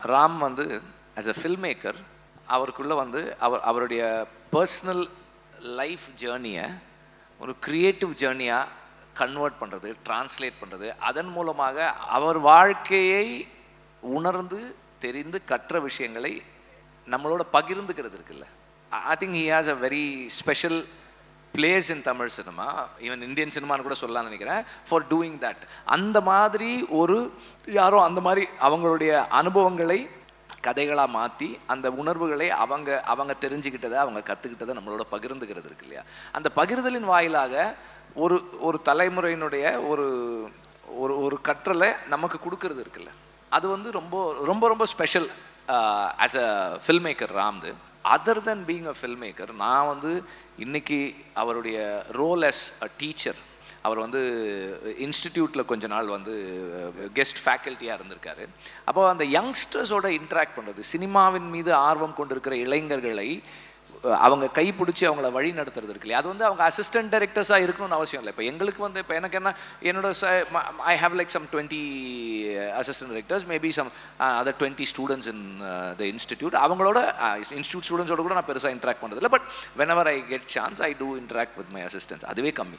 ராம் வந்து as a film maker அவருக்குள்ளே வந்து அவருடைய பர்சனல் லைஃப் ஜேர்னியை ஒரு க்ரியேட்டிவ் ஜேர்னியாக கன்வெர்ட் பண்ணுறது, டிரான்ஸ்லேட் பண்ணுறது, அதன் மூலமாக அவர் வாழ்க்கையை உணர்ந்து தெரிந்து கற்ற விஷயங்களை நம்மளோட பகிர்ந்துக்கிறது இருக்குல்ல. I think he has a very special place in Tamil cinema, even Indian சினிமான்னு கூட சொல்லலாம்னு நினைக்கிறேன், ஃபார் டூயிங் தட். அந்த மாதிரி ஒரு யாரோ அந்த மாதிரி அவங்களுடைய அனுபவங்களை கதைகளாக மாற்றி அந்த உணர்வுகளை அவங்க தெரிஞ்சுக்கிட்டதை அவங்க கற்றுக்கிட்டதை நம்மளோட பகிர்ந்துக்கிறது இருக்கு இல்லையா. அந்த பகிர்தலின் வாயிலாக ஒரு ஒரு தலைமுறையினுடைய ஒரு ஒரு ஒரு கற்றலை நமக்கு கொடுக்கறது இருக்குல்ல, அது வந்து ரொம்ப ரொம்ப ரொம்ப special as a film maker ராம்து. Other than being a film maker, நான் வந்து இன்னைக்கு அவருடைய ரோல் அஸ் அ டீச்சர், அவர் வந்து இன்ஸ்டிடியூட்டில் கொஞ்ச நாள் வந்து கெஸ்ட் ஃபேக்கல்ட்டியாக இருந்திருக்காரு. அப்போ அந்த யங்ஸ்டர்ஸோட இன்ட்ராக்ட் பண்ணுறது, சினிமாவின் மீது ஆர்வம் கொண்டிருக்கிற இளைஞர்களை அவங்க கைப்பிடிச்சி அவங்கள வழி நடத்துறது இருக்கு இல்லையா, அது வந்து அவங்க அசிஸ்டன்ட் டைரக்டர்ஸாக இருக்கணும்னு அவசியம் இல்லை. இப்போ எங்களுக்கு வந்து இப்போ எனக்கு என்ன, என்னோட I have like some 20 assistant directors, maybe some other 20 students in the institute. அவங்களோட இன்ஸ்டியூட் ஸ்டூடெண்ட்ஸோட கூட நான் பெருசாக இன்ட்ராக்ட் பண்ணுறதில்ல. But whenever I get chance I do interact with my assistants, அதுவே கம்மி.